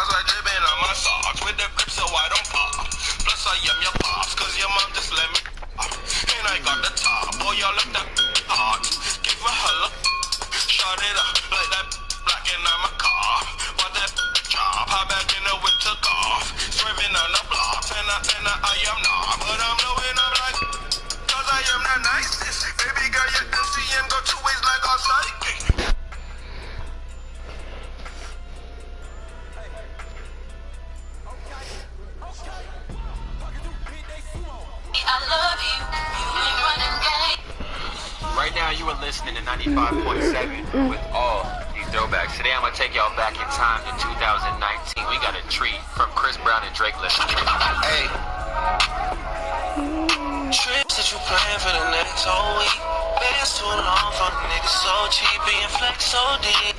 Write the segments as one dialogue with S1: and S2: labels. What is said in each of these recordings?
S1: my sweat dripping on my socks with the grip so I don't pop. Plus I am your pops, cause your mom just let me. And I got the top, boy, y'all look that hot. Give a hella, shut it up like that black and I'm a car. What that job, hop back in the whip took off. Swerving on the blocks, and I am not. But I'm blowing up like, cause I am the nicest. Baby girl, your LCM go two ways like all psychic.
S2: Right now, you are listening to 95.7 with all these throwbacks. Today, I'm gonna take y'all back in time to 2019. We got a treat from Chris Brown and Drake. Listen.
S1: Hey. Trips that you plan for the next whole week. Bands too long for the niggas so cheap. Being flex so deep.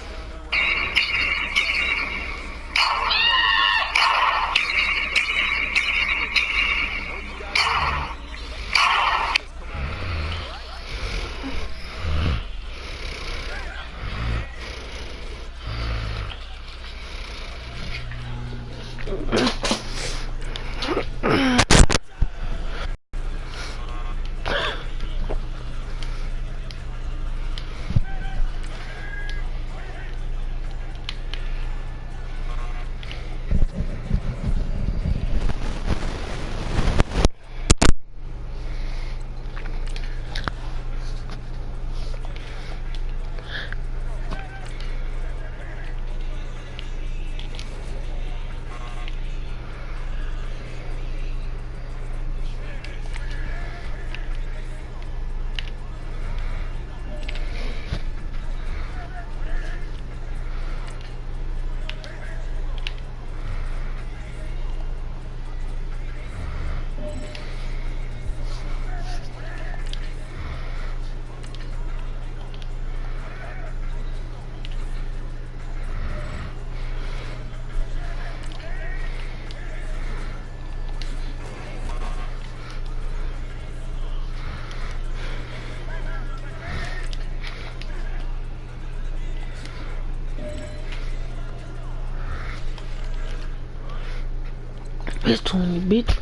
S3: It's 20, bitch.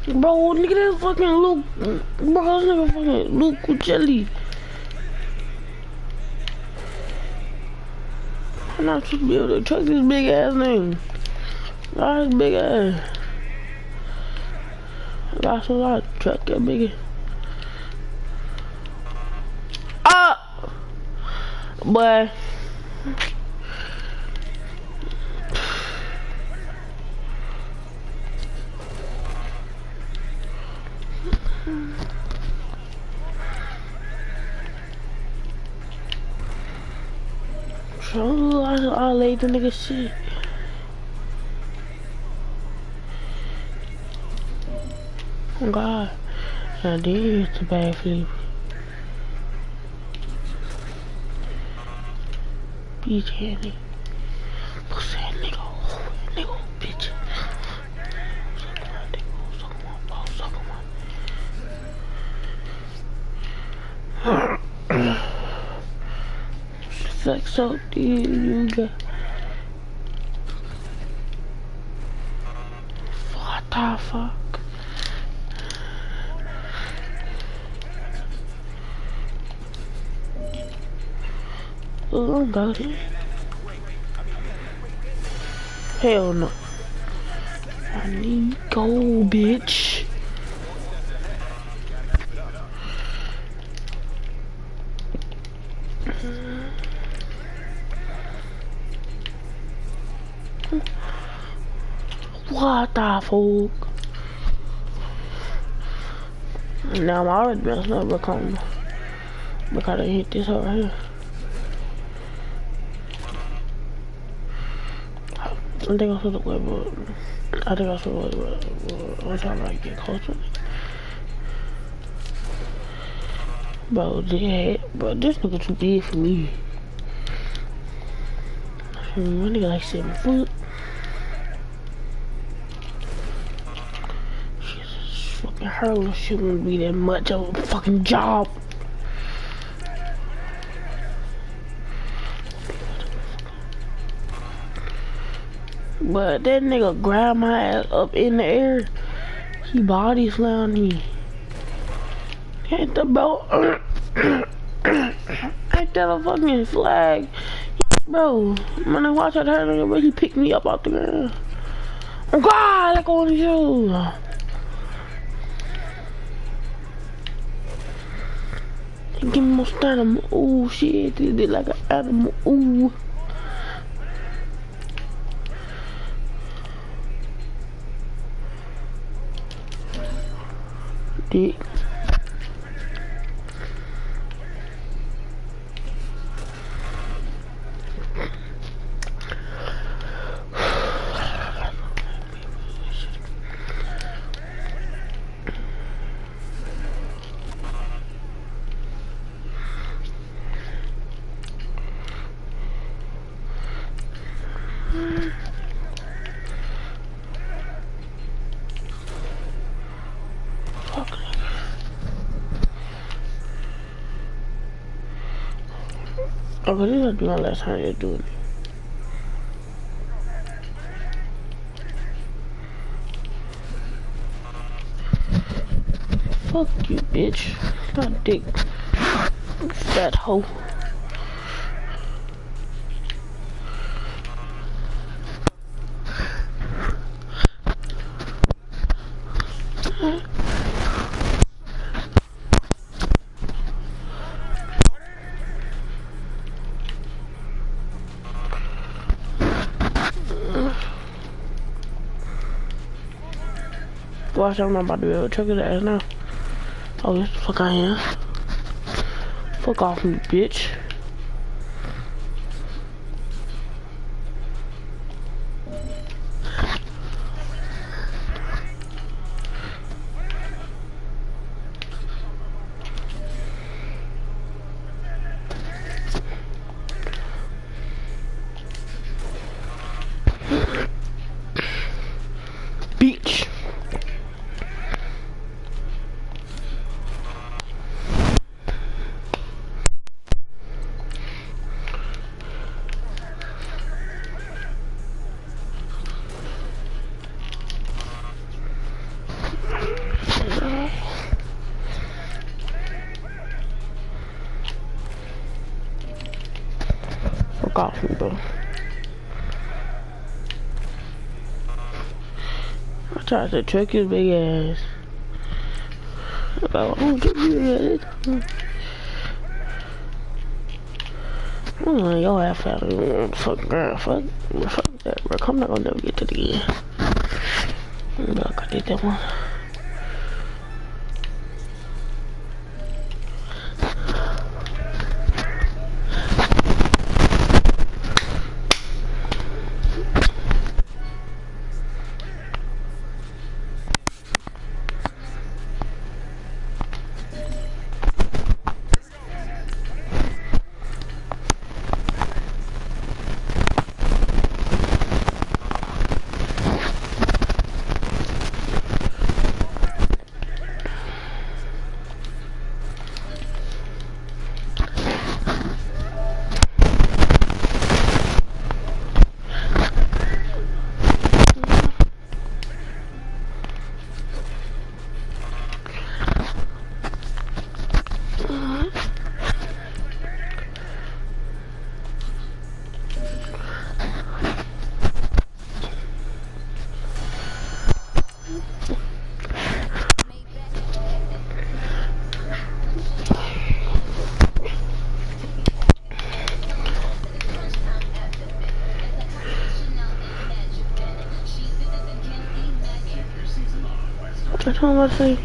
S3: Bro, look at that fucking Luke. Bro, this nigga fucking Luke Cuccelli. I'm not supposed to be able to truck this big ass name. Got his big ass. I got so I truck that big ass. Ah! Boy. I laid the nigga shit. Oh God, I did hit the bad flip. Bitch handy. Pussy nigga, nigga, bitch. Suck on my Sex so you got. What the fuck? Oh, got it. Hell no. I need gold, bitch. What the fuck? Now I'm already messing up because I hit this right here. I think I'm supposed to wait, but I think I'm supposed to wait, but I'm trying to like get closer. Bro, this nigga too big for me. My nigga like 7 foot. Shit, fucking hurling shit wouldn't be that much of a fucking job. But that nigga grabbed my ass up in the air. He body slammed me. Hit the belt. Ain't that a fucking flag? Bro, when I watch that nigga, bro, he picked me up out the ground. Oh God, like on the show. He give me more stamina. Ooh, shit, he did like an animal. Ooh. Dick. Oh, but this is my last time you're doing it. Fuck you, bitch. Not dick. Fat hoe. Watch, I'm not about to be able to check his ass now. Oh, yes, the fuck I am. Fuck off me, bitch. Bitch. Fuck off me, bro. I tried to trick his big ass. Bro, I don't get you ass. Your ass out of the fucking ground. Fuck that, bro. I'm not gonna never get to the end. Bro, I did that one. That's all I say.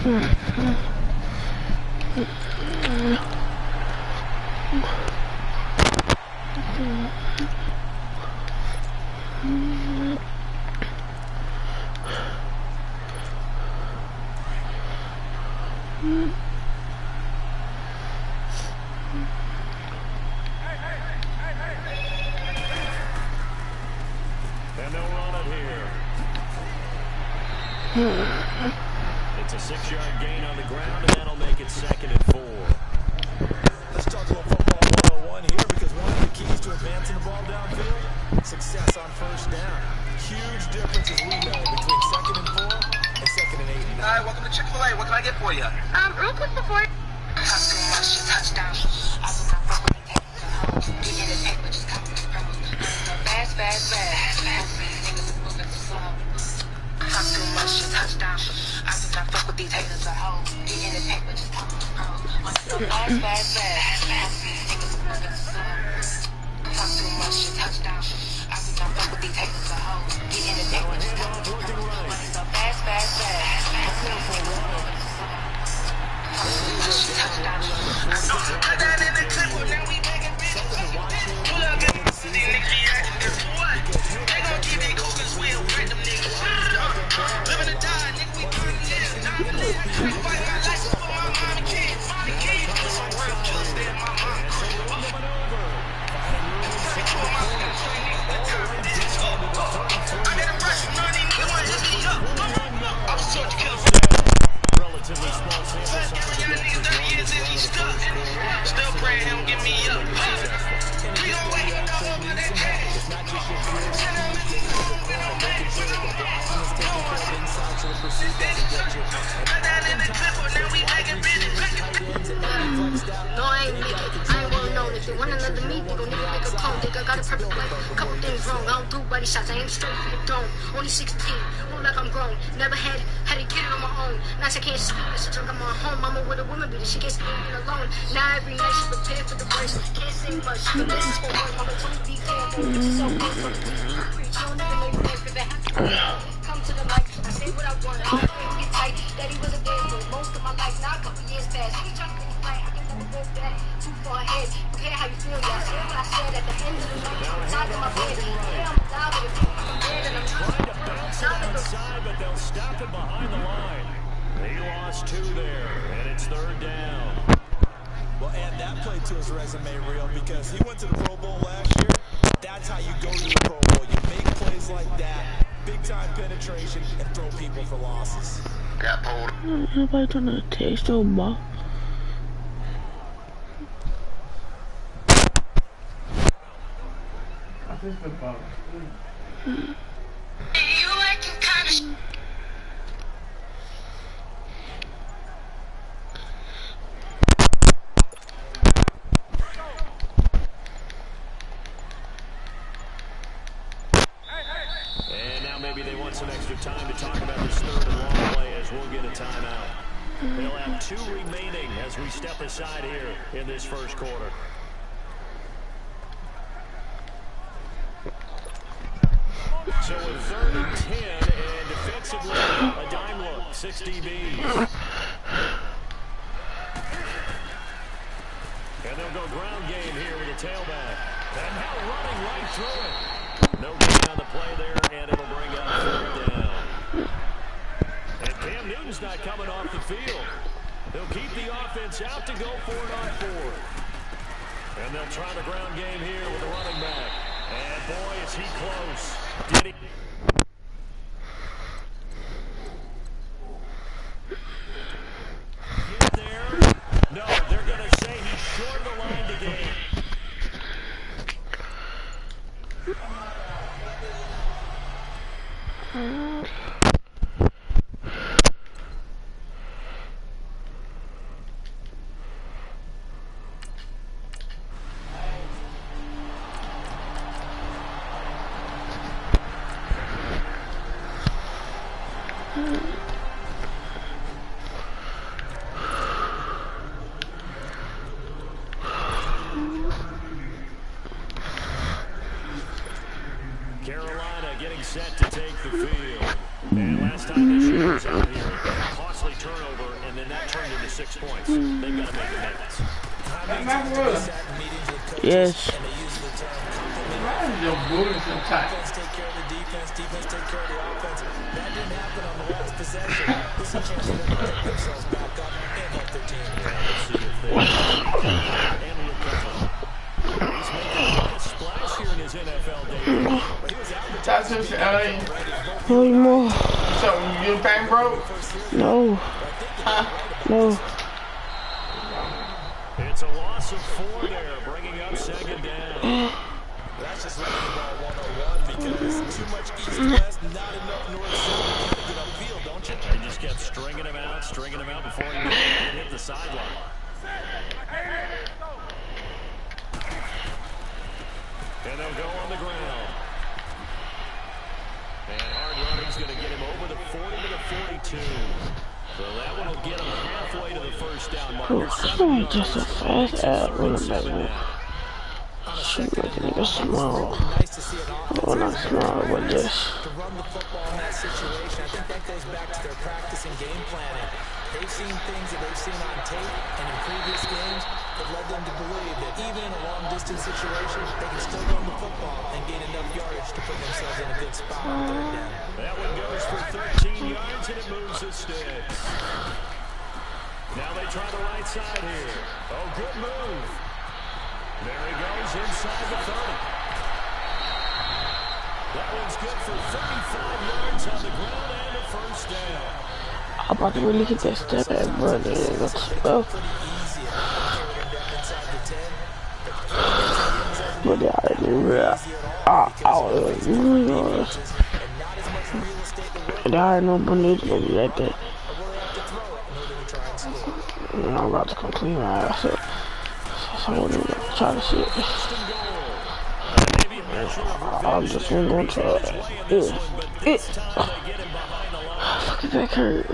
S4: And they'll run it here. It's a 6-yard gain on the ground, and that'll make it 2nd and 4.
S5: Let's talk a little football 101 here, because one of the keys to advancing the ball downfield, success on first down. Huge difference, as we know, between 2nd and 4 and 2nd and 8.
S6: Hi, welcome to Chick-fil-A. What can I get for you?
S7: Real quick before. Touchdown. I was not fuck with the home. Get in the paper, just come with the pros. Fast. Niggas is moving slow. Talk too much, shit, touchdown. I do not fuck with these haters at home. Get in the paper, just come with the pros. Fast. Niggas is moving slow. Talk too much, shit, touchdown. I do not fuck with these haters at home. Get in the paper, just come with the pros. Fast.
S6: Put that in the clip, well, now we making business. Pull up, get these niggas reacting different. What? They gon' keep their cougars, we'll break them niggas. Living or die, nigga, we burn them niggas. Time to live. I fight my life for my mom and kids. The kids, put some real killers there, my mom. I got a rush from none of these niggas wanna hit me up. I was taught to kill a
S4: Relatively small sample size.
S6: y'all niggas 30 years and he's stuck. Still praying he don't give me up. We gon' wake up over that cash. Put that in the clip, now we making business.
S7: No, I ain't make it. I ain't well known. If you want another meet, they gon' need to make a clone. Think I got a perfect life. Couple things wrong. I don't do body shots. I ain't straight for the dome. Only 16. Look like I'm grown. Never had to get it on my own. Nights I can't sleep. It's a drunk. I'm on home. Mama with a woman beater. She gets sleeping alone. Now every night she's prepared for the worst. Can't say much. She can listen for work. Mama told me be careful. She's so good for the preach. You don't even know your life if it happens. Come to the mic. I say what I want. I don't think get tight. Daddy was a dad for most of my life. Now a couple years past. He trying to fight. I can never go back. Too far ahead. You care how you feel. Yeah, I said what I said at the end of the night. I'm tired of my bed. Yeah, I'm down with it. I'm dead and I'm trying to bounce it
S4: Outside, but they'll stop him behind the line. He lost 2 there, and it's 3rd down.
S5: Well, add that play to his resume, Real, because he went to the Pro Bowl last year. That's how you go to the Pro Bowl. You make plays like that, big-time penetration, and throw people for losses.
S6: Got pulled.
S3: Nobody trying to taste your ball.
S7: You acting kinda
S4: And now maybe they want some extra time to talk about this 3rd and long play as we'll get a timeout. They'll have 2 remaining as we step aside here in this first quarter. So a 3rd and 10, and defensively, a dime look, 6 DBs. And they'll go ground game here with a tailback. And now running right through it. No gain on the play there, and it'll bring up 3rd down. And Cam Newton's not coming off the field. They'll keep the offense out to go for it on 4th. And they'll try the ground game here with the running back. And boy, is he close. Did he? Get there? No, they're going to say he's short of the line to gain. Carolina getting set to take the field. And last time they was out here, a costly turnover, and then that turned into 6 points. They've got to make amends.
S3: Yes.
S5: And they use the term complement. Offense take care of the defense take care of the offense. That didn't happen on the last possession. This is a chance for them to pick themselves back up and help their team.
S4: Yeah, let's see if they and recover. He's making quite a splash here in his NFL debut.
S8: That's just
S3: No more.
S8: so your bank broke?
S3: No. No.
S4: It's a loss of 4 there, bringing up second down.
S5: That's just running the ball 101 because too much east-west, not enough north-south to get upfield, don't you?
S4: They just kept stringing him out before he hit the sideline. And they'll go on the ground. And hard running's going to get him over the 40 to the 42. So that one will get him halfway to the first down marker.
S3: I'm just a fast ass running back, man. Shoot, like a nigga small. Oh, not small, but just.
S5: To run the football in that situation, I think that goes back to their practice and game planning. They've seen things that they've seen on tape and in previous games that led them to believe that even in a long-distance situation, they can still run the football and gain enough yardage to put themselves in a good spot on third down.
S4: That one goes for 13 yards, and it moves the sticks. Now they try the right side here. Oh, good move. There he goes inside the 30. That one's good for 35 yards on the ground and a first down.
S3: I'm about to really hit that step at brother. But yeah, I didn't realize. And I know Bonnie's gonna be right there. And I'm about to come clean my ass up. So I wouldn't even try to see it. I'm just gonna try it. Fuck, that hurt.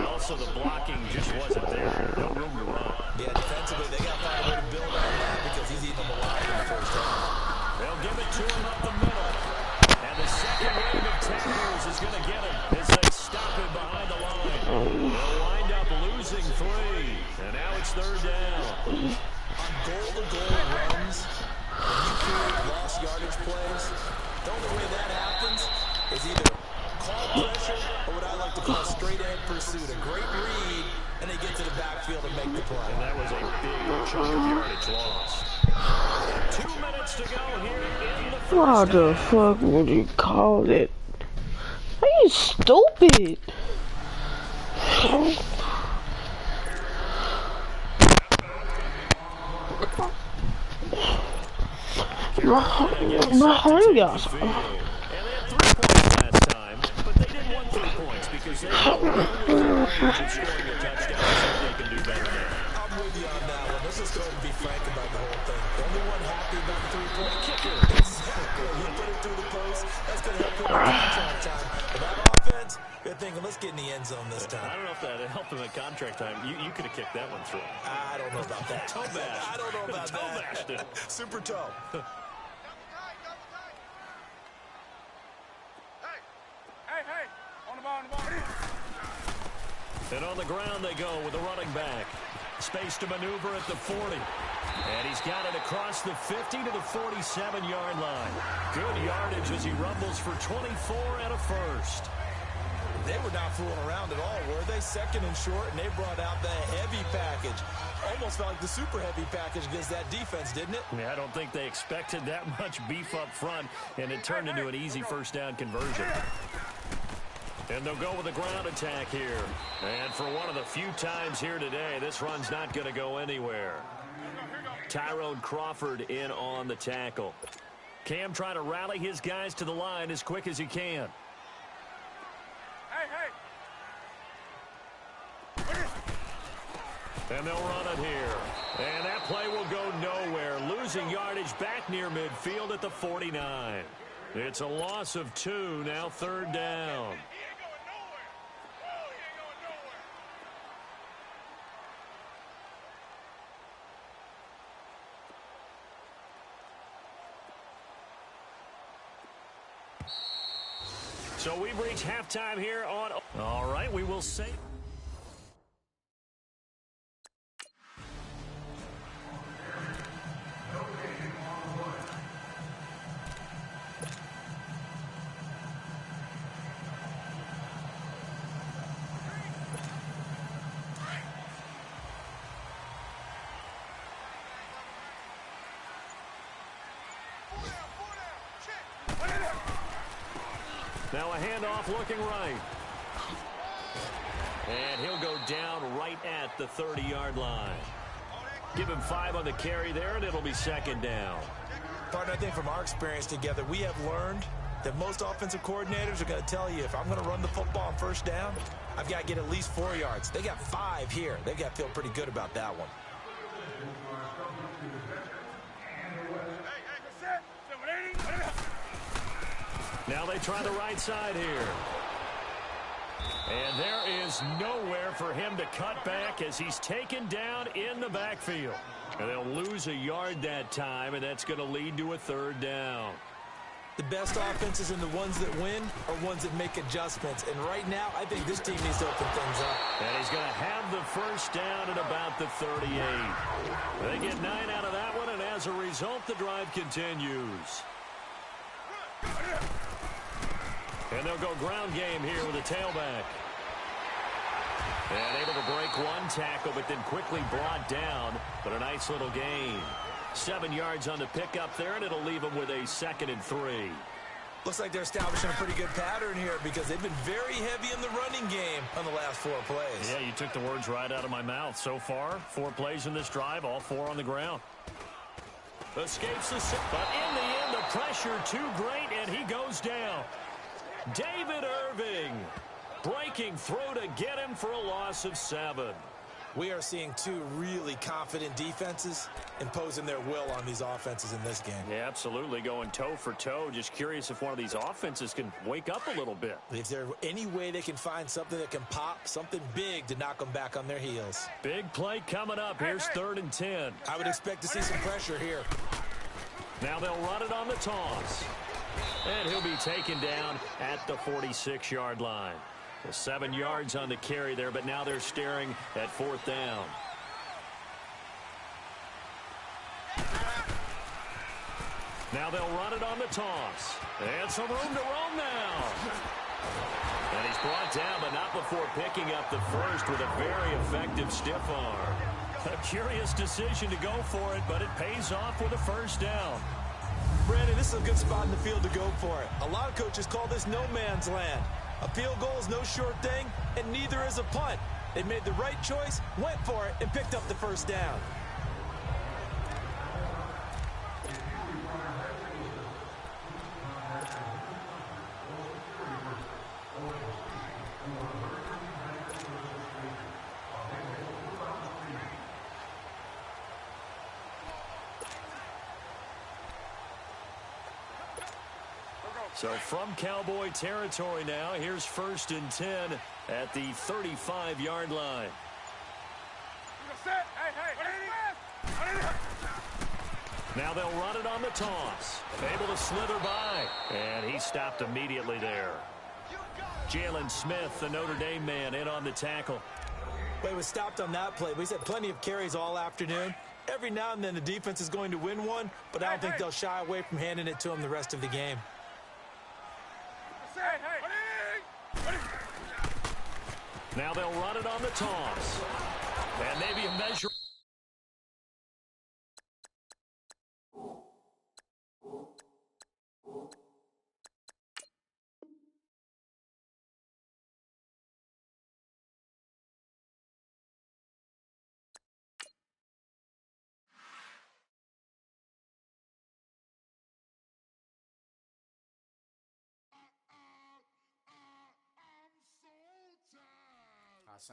S4: Also, the blocking just wasn't there. No room to run.
S5: Yeah, defensively, they got to find a way to build on that because he's eating them alive in the first half.
S4: They'll give it to him up the middle. And the second wave of tackles is going to get him as they stop him behind the line. They'll wind up losing 3. And now it's third down.
S5: On goal-to-goal runs, when you create lost yardage plays, the only way that happens is either call pressure or what I like to call straight-ahead pursuit. A great read, and they get to the backfield and make the play.
S4: And that was a big chunk of yardage lost. 2 minutes to go here in the first
S3: What the fuck would you call it? Are you stupid? My hunger.
S4: And they had 3 points last time, but they didn't want 3 points because they were scoring a touchdown, so they can do better now.
S5: I'm with you on that one. Let's just go ahead and be frank about the whole thing. The only one happy about the 3-point kicker. Exactly. You put it through the post. That's going to help him in contract time. But that offense, they're thinking, let's get in the end zone this time.
S4: I don't know if that helped him at contract time. You could have kicked that one through.
S5: I don't know about that.
S4: Toe bash.
S5: I don't know about
S4: Toe
S5: that.
S4: bashed it.
S5: Super toe.
S4: And on the ground they go with the running back. Space to maneuver at the 40. And he's got it across the 50 to the 47-yard line. Good yardage as he rumbles for 24 and a first.
S5: They were not fooling around at all, were they? Second and short, and they brought out the heavy package. Almost felt like the super heavy package against that defense, didn't it?
S4: I don't think they expected that much beef up front, and it turned into an easy first down conversion. And they'll go with a ground attack here. And for one of the few times here today, this run's not going to go anywhere. Tyrone Crawford in on the tackle. Cam trying to rally his guys to the line as quick as he can. And they'll run it here. And that play will go nowhere. Losing yardage back near midfield at the 49. It's a loss of 2, now third down. So we've reached halftime here on... All right, we will say... Now a handoff looking right. And he'll go down right at the 30-yard line. Give him 5 on the carry there, and it'll be second down.
S5: Partner, I think from our experience together, we have learned that most offensive coordinators are going to tell you, if I'm going to run the football on first down, I've got to get at least 4 yards. They got 5 here. They've got to feel pretty good about that one.
S4: Now they try the right side here. And there is nowhere for him to cut back as he's taken down in the backfield. And they'll lose a yard that time, and that's going to lead to a third down.
S5: The best offenses and the ones that win are ones that make adjustments. And right now, I think this team needs to open things up.
S4: And he's going to have the first down at about the 38. They get 9 out of that one, and as a result, the drive continues. And they'll go ground game here with a tailback. And able to break one tackle, but then quickly brought down. But a nice little gain. 7 yards on the pickup there, and it'll leave them with a 2nd and 3.
S5: Looks like they're establishing a pretty good pattern here because they've been very heavy in the running game on the last 4 plays.
S4: Yeah, you took the words right out of my mouth. So far, 4 plays in this drive, all 4 on the ground. Escapes the... But in the end, the pressure too great, and he goes down. David Irving breaking through to get him for a loss of 7.
S5: We are seeing 2 really confident defenses imposing their will on these offenses in this game.
S4: Yeah, absolutely, going toe for toe. Just curious if one of these offenses can wake up a little bit.
S5: If there's any way they can find something that can pop, something big to knock them back on their heels.
S4: Big play coming up. Here's 3rd and 10.
S5: I would expect to see some pressure here.
S4: Now they'll run it on the toss. And he'll be taken down at the 46-yard line. Well, 7 yards on the carry there, but now they're staring at 4th down. Now they'll run it on the toss. And some room to roam now. And he's brought down, but not before picking up the first with a very effective stiff arm. A curious decision to go for it, but it pays off with a first down.
S5: Brandon, this is a good spot in the field to go for it. A lot of coaches call this no man's land. A field goal is no short thing, and neither is a punt. They made the right choice, went for it, and picked up the first down.
S4: So from Cowboy territory now, here's 1st and 10 at the 35-yard line. Now they'll run it on the toss. Able to slither by. And he stopped immediately there. Jalen Smith, the Notre Dame man, in on the tackle.
S5: Well, he was stopped on that play, but he's had plenty of carries all afternoon. Every now and then the defense is going to win one, but I don't think they'll shy away from handing it to him the rest of the game.
S4: Now they'll run it on the toss. And maybe a measure.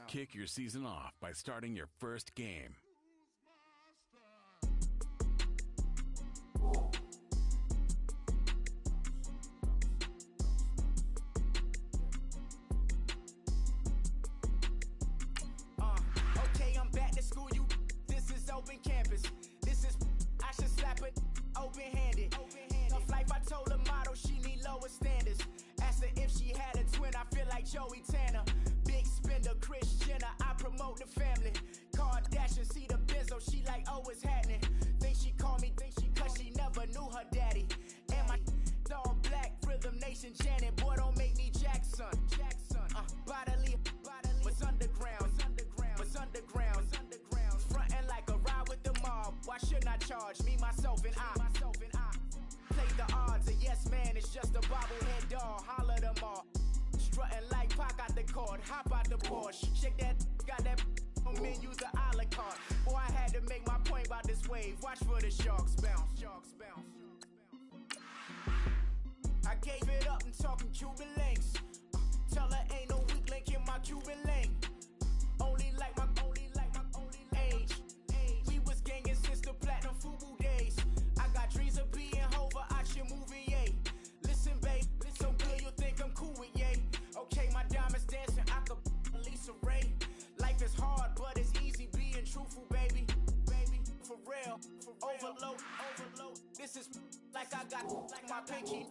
S9: Kick your season off by starting your first game.
S10: Okay, I'm back to school. This is open campus. This is I should slap it open-handed. Tough life, I told the model she need lower standards. Ask asked her if she had a twin, I feel like Joey Tanner. Big spender, Kris Jenner, I promote the family. Kardashian, see the benzo, she like, oh, it's happening. Think she call me, cause she never knew her daddy. And my all black, Rhythm Nation, Janet, boy, don't make me Jackson. Bodily, was underground, frontin' like a ride with the mob. Why shouldn't I charge me, myself, and I? Play the odds, a yes man, it's just a bobblehead doll. Holler them all. Strutting like Pac out the court, hop out the Porsche. Shake that, got that menus a la carte. Boy, I had to make my point about this wave. Watch for the sharks bounce. I gave it up and talking Cuban links. Tell her ain't no weak link in my Cuban link. Only like my age. We was gangin' since the platinum FUBU days. I got dreams of being Hova out your movie, yay. Listen, babe, so good you'll think I'm cool with yay. Okay, my diamonds dancing, I could Lisa Ray. Life is hard, but it's easy being truthful, baby. For real, overload. This is like I got my pinky.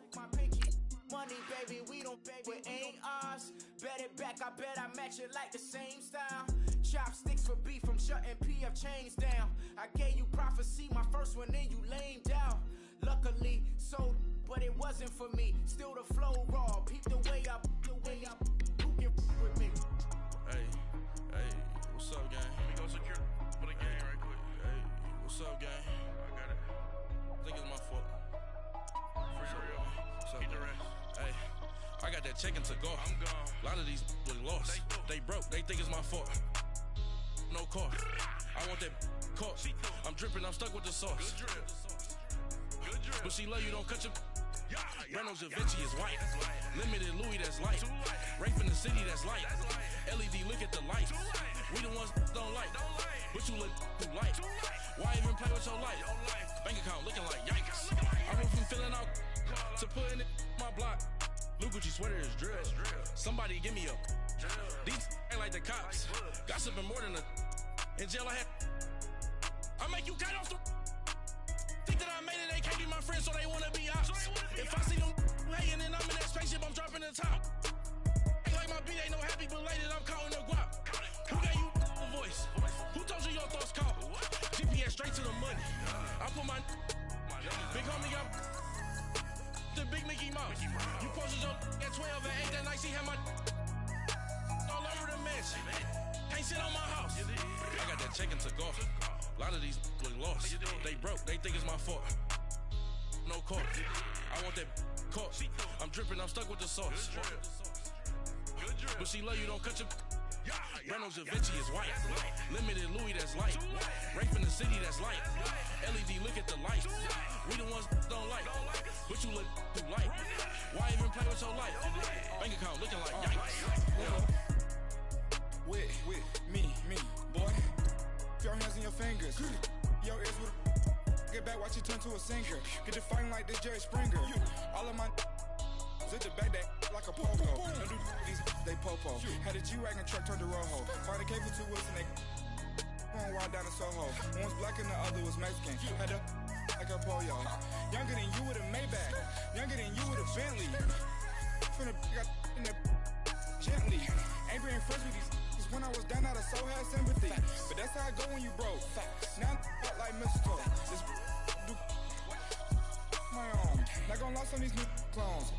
S10: Money, baby, we don't pay, it ain't ours. Bet it back, I bet I match it like the same style. Chopsticks for beef from shutting PF chains down. I gave you prophecy, my first one, then you lamed out. Luckily, sold, but it wasn't for me. Still the flow raw, peep the way up. Who can with me?
S11: Hey, what's up, gang?
S1: Let me go secure for the game right quick.
S11: Hey, what's up, gang?
S1: I got it.
S11: I think it's my fault.
S1: For real. Keep the rest.
S11: Hey, I got that chicken to go.
S1: I'm gone.
S11: A lot of these look lost. They broke. They think it's my fault. No car. I want that caught. I'm dripping. I'm stuck with the sauce.
S1: Good drip.
S11: But she love you. Don't cut your. Reynolds Da Vinci is white. Limited Louis, that's light. Rape in the city, that's light. LED, look at the light. We the ones don't like. But you look too light. Why even play with your life? Bank account looking like yikes. I went from filling out to putting it in my block. Blue Gucci sweater is drill. Somebody give me a. These ain't like the cops. Gossiping more than a. In jail I had. I make you cut off the. Think that I made it, they can't be my friends, so they wanna be ops. If I see them hating and I'm in that spaceship, I'm dropping the top. Ain't like my beat, ain't no happy belated, I'm counting the guap. Who gave you a voice? Who told you your thoughts count? GPS straight to the money. I put my big homie got the big Mickey Mouse. You posted your at 12 and 8 that night, she had my all over the mansion. Can't sit on my house. I got that chicken to go. A lot of these look lost. They broke, they think it's my fault. No car. I want that caught. I'm dripping, I'm stuck with the sauce. But she love you, don't cut your. Reynolds Da Vinci is white. Limited Louis, that's light. Rape in the city, that's light. LED, look at the light. We the ones don't like. But you look too light. Why even play with your life? Bank account looking like yikes.
S12: With me, boy. Your hands in your fingers. Your ears with get back, watch it turn to a singer. Get the fighting like this Jerry Springer. All of my zip the back that like a pogo. Don't do these, they popo. Had a G-Wagon truck turned to Rojo. Find a cable 2 wheels and they going wild down in Soho. One was black and the other was Mexican. Had a like a pollo. Younger than you with a Maybach. Younger than you with a Bentley. From the got in the gently. Ain't being friends with these. When I was down, I so had sympathy. But that's how I go when you broke. Now I'm like mistletoe. This do my own. Not gonna lie on these new clones.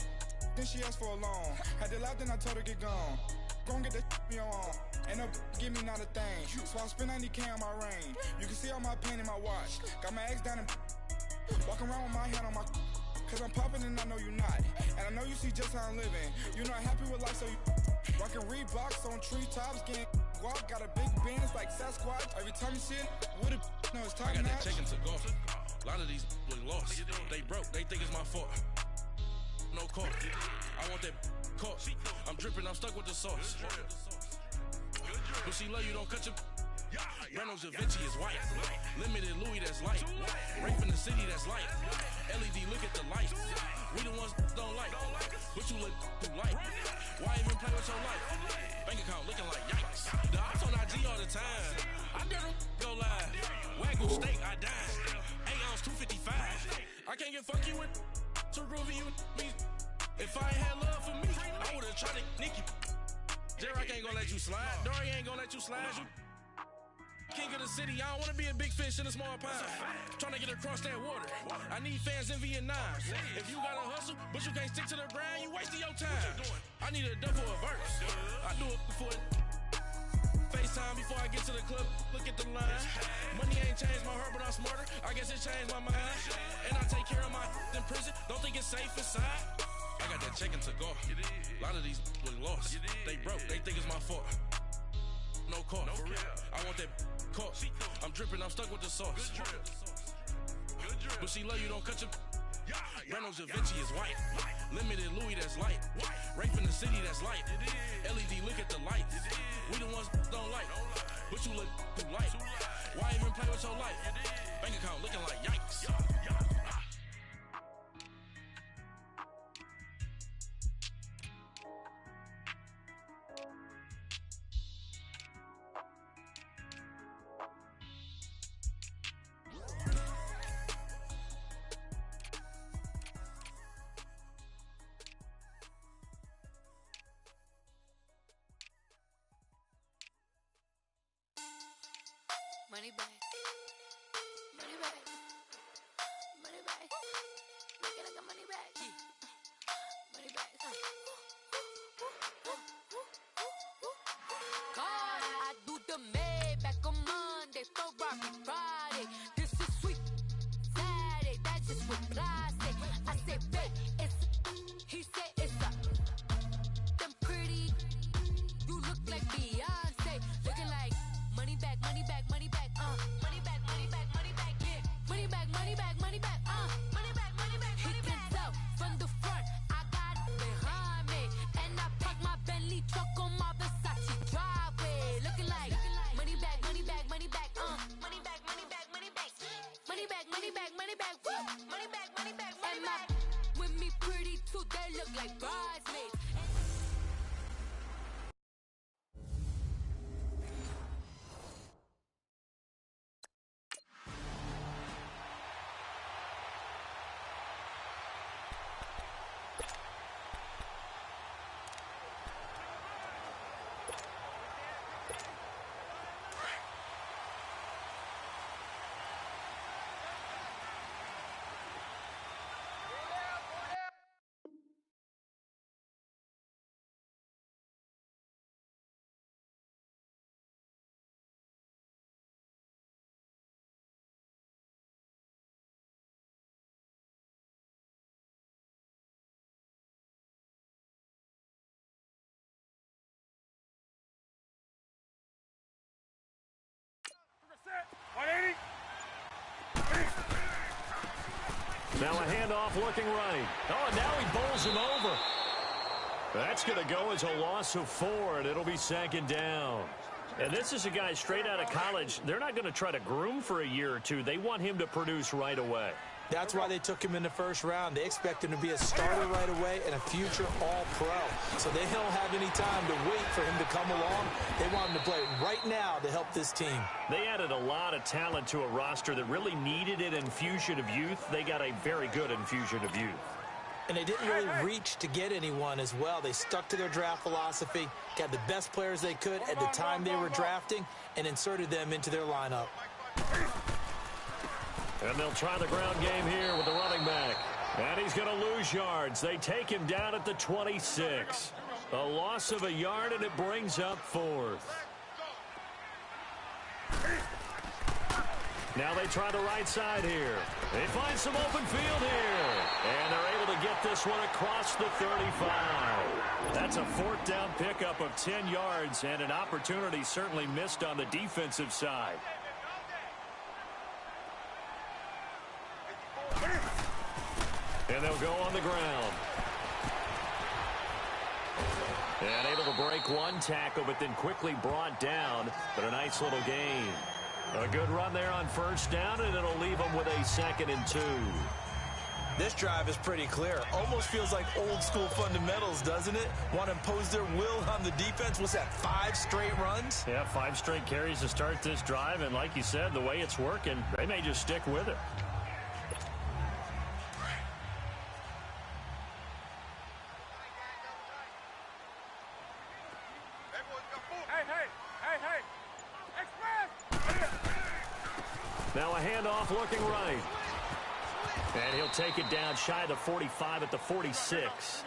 S12: Then she asked for a loan. Had to laugh, then I told her get gone. Gon' get that me on. Ain't no give me not a thing. So I spend 90K on my range. You can see all my pain in my watch. Got my ex down and walking around with my hand on my. Cause I'm popping and I know you not. And I know you see just how I'm living. You're not happy with life, so you rockin' Reeboks on treetops, getting walk. Got a big Benz like Sasquatch. Every time you see it, with a no, it's time.
S11: I got that chicken to go. A lot of these look lost. They broke, they think it's my fault. No car. I want that caught. I'm dripping, I'm stuck with the sauce. But she love you, don't cut your. Reynolds Da Vinci is white. Limited Louis, that's light. Rape in the city, that's light. LED, look at the light. We the ones don't like. But you look too light. Why even play with your life? Bank account looking like yikes. The ops on IG all the time. I never go live. Wagyu steak, I dine. 8 ounce, 255. I can't get funky with too groovy, you me. If I ain't had love for me, I would've tried to nick you. J-Rock ain't gonna let you slide. Dory ain't gonna let you slide. You king of the city, I don't wanna be a big fish in a small pond. Trying to get across that water. I need fans in Vietnam. If you gotta hustle, but you can't stick to the grind, you wasting your time. I need a dub for a verse. I do it for FaceTime before I get to the club. Look at the line. Money ain't changed my heart, but I'm smarter. I guess it changed my mind. And I take care of my in prison. Don't think it's safe inside. I got that check to go. A lot of these was lost. They broke. They think it's my fault. No call, for real. I want that caught. I'm dripping, I'm stuck with the sauce. But she love you, don't cut your. Reynolds Da Vinci is white. Limited Louis, that's light. Rape in the city, that's light. LED, look at the lights. We the ones don't like. But you look too light. Why even play with your life? Bank account looking like yikes.
S13: Money back. Money back. Money back. Looking like a money back. Money back. God, I do the Maybach on Monday, Ferrari Friday. This is sweet Saturday. That's just what I say. I say, babe, it's. He said it's a. Them pretty. You look like Beyonce. Looking like money back, money back, money back. Money back, money back, money back, yeah. Money back, money back, money back, money back, money back, money back. He can tell from the front, I got it behind me. And I park my Bentley truck on my Versace driveway. Looking like money back, money back, money back, money back, money back, money back. Money back, money back, money back, woo. Money back, money back, money back. With me pretty too, they look like bridesmaids.
S4: Now a handoff looking right. Oh, and now he bowls him over. That's going to go as a loss of 4, and it'll be second down. And this is a guy straight out of college. They're not going to try to groom for a year or two. They want him to produce right away.
S5: That's why they took him in the first round. They expect him to be a starter right away and a future All-Pro. So they don't have any time to wait for him to come along. They want him to play right now to help this team.
S4: They added a lot of talent to a roster that really needed an infusion of youth. They got a very good infusion of youth.
S5: And they didn't really reach to get anyone as well. They stuck to their draft philosophy, got the best players they could at the time they were drafting, and inserted them into their lineup.
S4: And they'll try the ground game here with the running back. And he's going to lose yards. They take him down at the 26. A loss of a yard, and it brings up 4th. Now they try the right side here. They find some open field here. And they're able to get this one across the 35. That's a 4th down pickup of 10 yards, and an opportunity certainly missed on the defensive side. And they'll go on the ground. And able to break one tackle, but then quickly brought down. But a nice little gain. A good run there on first down, and it'll leave them with a 2nd and 2.
S5: This drive is pretty clear. Almost feels like old school fundamentals, doesn't it? Want to impose their will on the defense. What's that, 5 straight runs?
S4: Yeah, 5 straight carries to start this drive. And like you said, the way it's working, they may just stick with it. Now a handoff looking right. And he'll take it down shy of the 45 at the 46.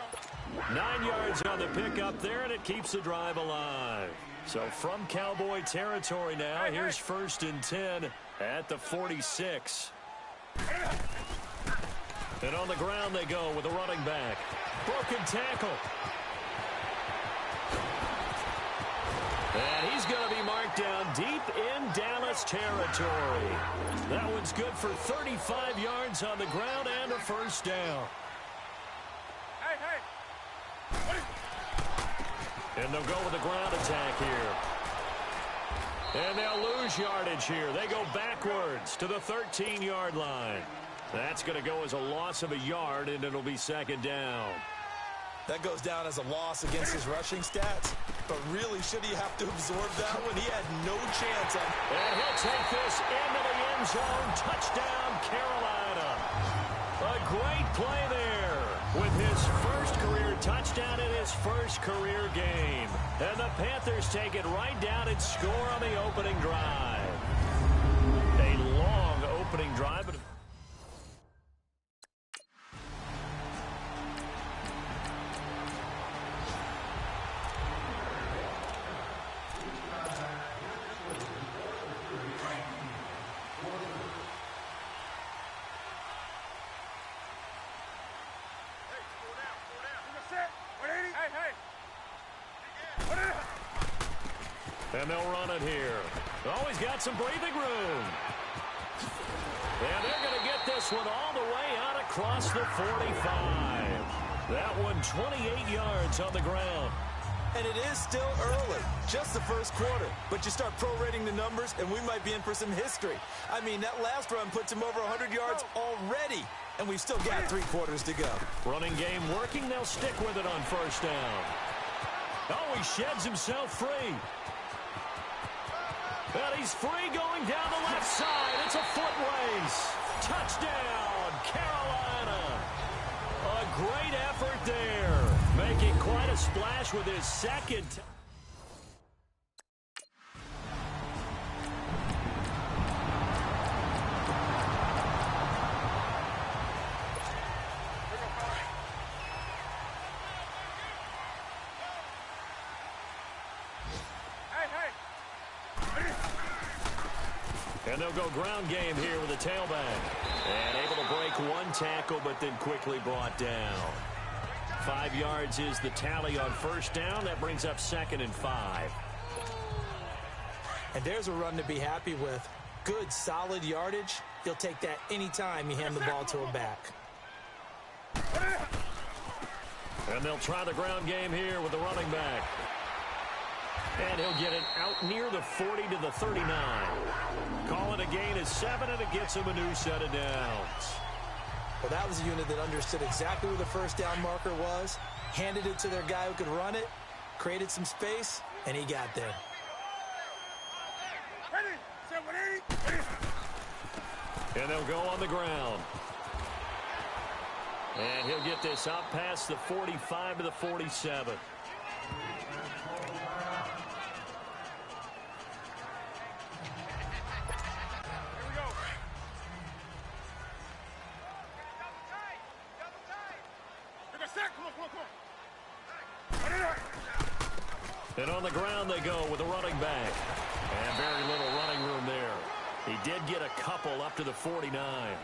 S4: 9 yards on the pickup there, and it keeps the drive alive. So from Cowboy territory now, here's 1st and 10 at the 46. And on the ground they go with a running back. Broken tackle. And he's going to be marked down deep in Dallas territory. That one's good for 35 yards on the ground and a 1st down. And they'll go with the ground attack here. And they'll lose yardage here. They go backwards to the 13-yard line. That's going to go as a loss of a yard, and it'll be 2nd down.
S5: That goes down as a loss against his rushing stats. But really, should he have to absorb that one? He had no chance.
S4: And he'll take this into the end zone. Touchdown, Carolina. A great play there with his first career touchdown in his first career game. And the Panthers take it right down and score on the opening drive. A long opening drive. But and they'll run it here. Oh, he's got some breathing room. And they're going to get this one all the way out across the 45. That one 28 yards on the ground.
S5: And it is still early, just the first quarter. But you start prorating the numbers, and we might be in for some history. I mean, that last run puts him over 100 yards already. And we've still got 3 quarters to go.
S4: Running game working. They'll stick with it on 1st down. Oh, he sheds himself free. And he's free going down the left side. It's a foot race. Touchdown, Carolina. A great effort there. Making quite a splash with his 2nd. And they'll go ground game here with a tailback. And able to break one tackle, but then quickly brought down. 5 yards is the tally on 1st down. That brings up 2nd and 5.
S5: And there's a run to be happy with. Good, solid yardage. He'll take that anytime you hand the ball to a back.
S4: And they'll try the ground game here with the running back. And he'll get it out near the 40 to the 39. Call it a gain of 7, and it gets him a new set of downs.
S5: Well, that was a unit that understood exactly where the 1st down marker was, handed it to their guy who could run it, created some space, and he got there.
S4: And they'll go on the ground. And he'll get this out past the 45 to the 47. And on the ground they go with a running back. And very little running room there. He did get a couple up to the 49.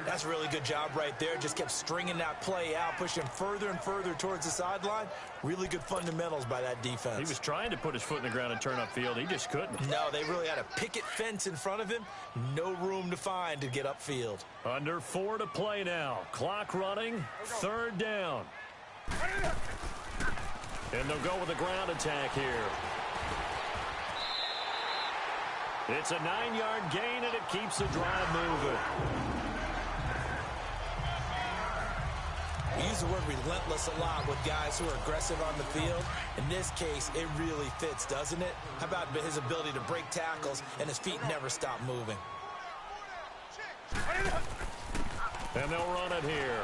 S5: That's a really good job right there. Just kept stringing that play out, pushing further and further towards the sideline. Really good fundamentals by that defense.
S4: He was trying to put his foot in the ground and turn upfield. He just couldn't.
S5: No, they really had a picket fence in front of him. No room to find to get upfield.
S4: Under 4 to play now. Clock running. 3rd down. And they'll go with a ground attack here. It's a 9-yard gain, and it keeps the drive moving.
S5: We use the word relentless a lot with guys who are aggressive on the field. In this case, it really fits, doesn't it? How about his ability to break tackles and his feet never stop moving?
S4: And they'll run it here.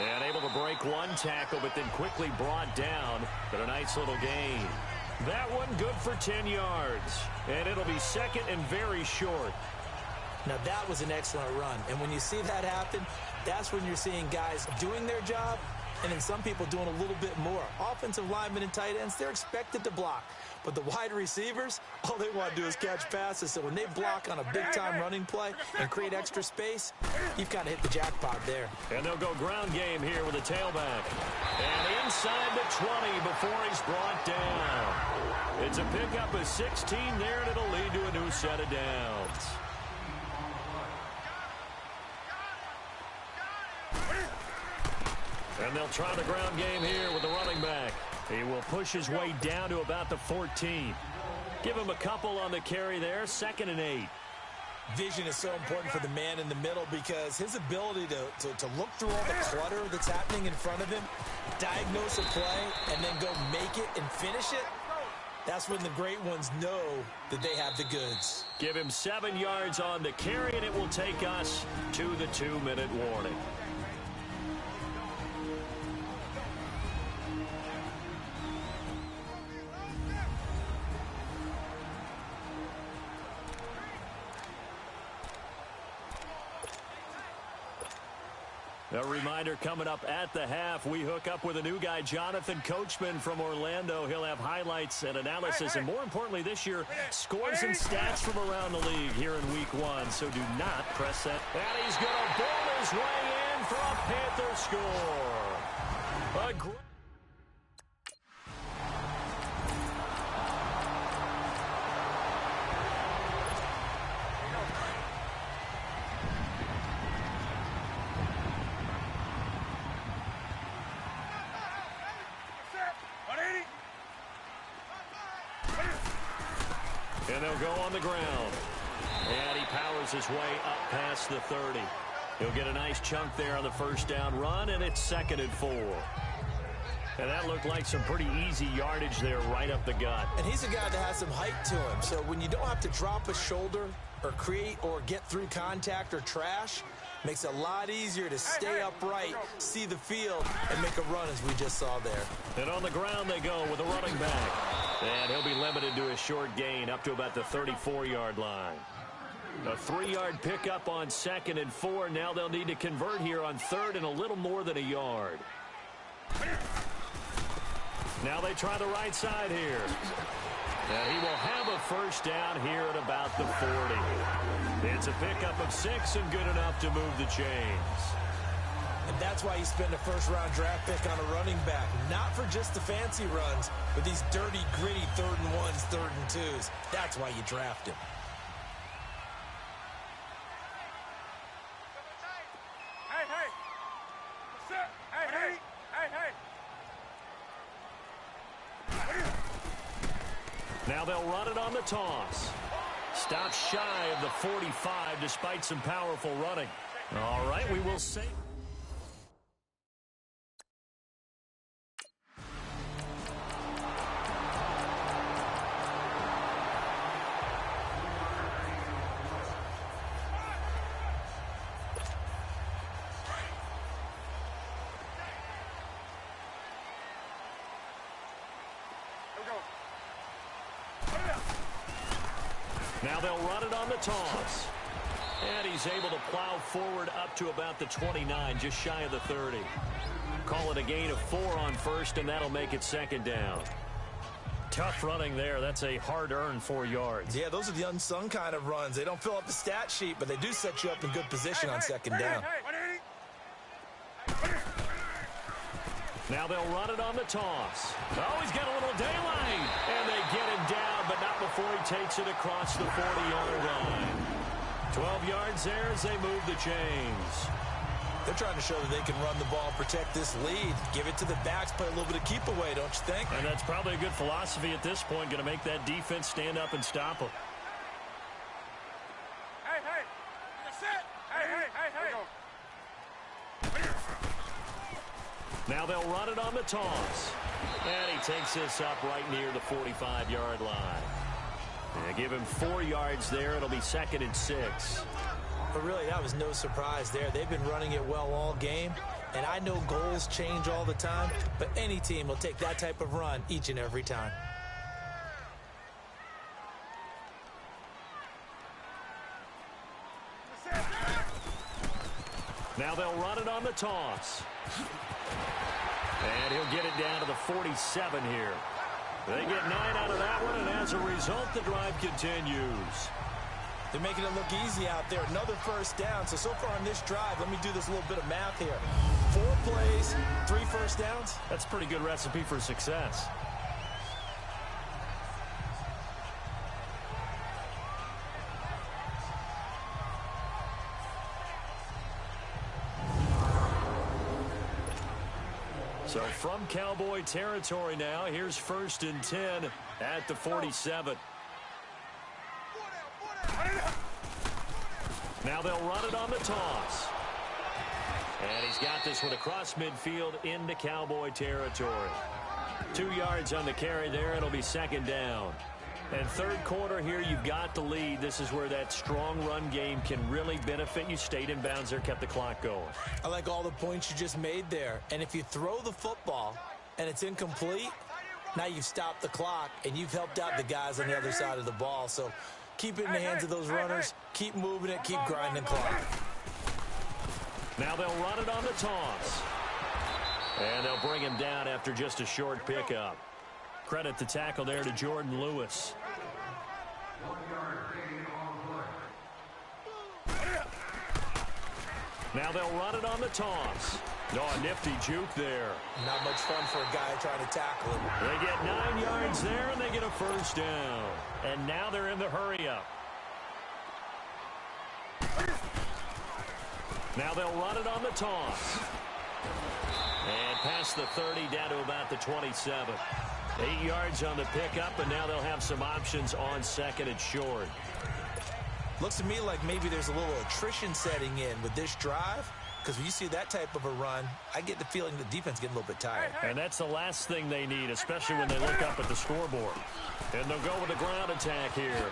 S4: And able to break one tackle, but then quickly brought down. But a nice little gain. That one good for 10 yards. And it'll be second and very short.
S5: Now, that was an excellent run. And when you see that happen, that's when you're seeing guys doing their job and then some people doing a little bit more. Offensive linemen and tight ends, they're expected to block. But the wide receivers, all they want to do is catch passes. So when they block on a big-time running play and create extra space, you've kind of hit the jackpot there.
S4: And they'll go ground game here with a tailback. And inside the 20 before he's brought down. It's a pickup of 16 there, and it'll lead to a new set of downs. And they'll try the ground game here with the running back. He will push his way down to about the 14. Give him a couple on the carry there, 2nd and 8.
S5: Vision is so important for the man in the middle because his ability to look through all the clutter that's happening in front of him, diagnose a play, and then go make it and finish it, that's when the great ones know that they have the goods.
S4: Give him 7 yards on the carry, and it will take us to the 2-minute warning. A reminder coming up at the half, we hook up with a new guy, Jonathan Coachman from Orlando. He'll have highlights and analysis, and more importantly this year, scores and stats from around the league here in week 1. So do not press that. And he's going to bowl his way in for a Panther score. A great and they'll go on the ground. And he powers his way up past the 30. He'll get a nice chunk there on the first down run, and it's 2nd and 4. And that looked like some pretty easy yardage there right up the gut.
S5: And he's a guy that has some height to him. So when you don't have to drop a shoulder or create or get through contact or trash, makes it a lot easier to stay upright, see the field, and make a run as we just saw there.
S4: And on the ground they go with a running back. And he'll be limited to a short gain up to about the 34-yard line. A 3-yard pickup on 2nd and 4. Now they'll need to convert here on 3rd and a little more than a yard. Now they try the right side here. And he will have a first down here at about the 40. It's a pickup of 6 and good enough to move the chains.
S5: And that's why you spend a first-round draft pick on a running back. Not for just the fancy runs, but these dirty, gritty 3rd and 1s, 3rd and 2s. That's why you draft him.
S4: Now they'll run it on the toss. Stops shy of the 45 despite some powerful running. All right, we will see. Now they'll run it on the toss. And he's able to plow forward up to about the 29, just shy of the 30. Call it a gain of 4 on first, and that'll make it 2nd down. Tough running there. That's a hard-earned 4 yards.
S5: Yeah, those are the unsung kind of runs. They don't fill up the stat sheet, but they do set you up in good position on 2nd down.
S4: Now they'll run it on the toss. Oh, he's got a little daylight. And they get him down, but not before he takes it across the 40-yard line. 12 yards there as they move the chains.
S5: They're trying to show that they can run the ball, protect this lead. Give it to the backs, play a little bit of keep away, don't you think?
S4: And that's probably a good philosophy at this point, going to make that defense stand up and stop them. Now they'll run it on the toss. And he takes this up right near the 45-yard line. And give him 4 yards there. It'll be 2nd and 6.
S5: But really, that was no surprise there. They've been running it well all game. And I know goals change all the time, but any team will take that type of run each and every time.
S4: Now they'll run it on the toss. And he'll get it down to the 47 here. They get 9 out of that one, and as a result, the drive continues.
S5: They're making it look easy out there. Another first down. So far on this drive, let me do this little bit of math here. 4 plays, 3 first downs.
S4: That's a pretty good recipe for success. So from Cowboy territory now, here's 1st and 10 at the 47. Now they'll run it on the toss. And he's got this one across midfield into Cowboy territory. 2 yards on the carry there. It'll be 2nd down. And 3rd quarter here, you've got the lead. This is where that strong run game can really benefit you. Stayed in bounds there, kept the clock going.
S5: I like all the points you just made there. And if you throw the football and it's incomplete, now you've stopped the clock and you've helped out the guys on the other side of the ball. So keep it in the hands of those runners. Keep moving it. Keep grinding clock.
S4: Now they'll run it on the toss. And they'll bring him down after just a short pickup. Credit the tackle there to Jordan Lewis. Now they'll run it on the toss. Oh, a nifty juke there.
S5: Not much fun for a guy trying to tackle him.
S4: They get 9 yards there, and they get a first down. And now they're in the hurry-up. Now they'll run it on the toss. And past the 30 down to about the 27. 8 yards on the pickup, and now they'll have some options on 2nd and short.
S5: Looks to me like maybe there's a little attrition setting in with this drive, because when you see that type of a run, I get the feeling the defense getting a little bit tired.
S4: And that's the last thing they need, especially when they look up at the scoreboard. And they'll go with a ground attack here.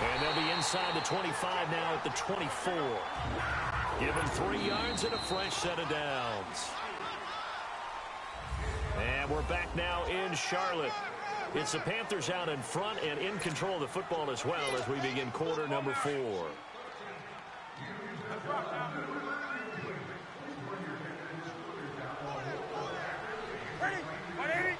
S4: And they'll be inside the 25 now at the 24. Give them 3 yards and a fresh set of downs. And we're back now in Charlotte. It's the Panthers out in front and in control of the football as well as we begin quarter number 4.
S10: Ready? 180.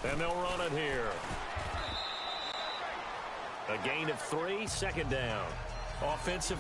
S4: And they'll run it here. A gain of 3, 2nd down. Offensive.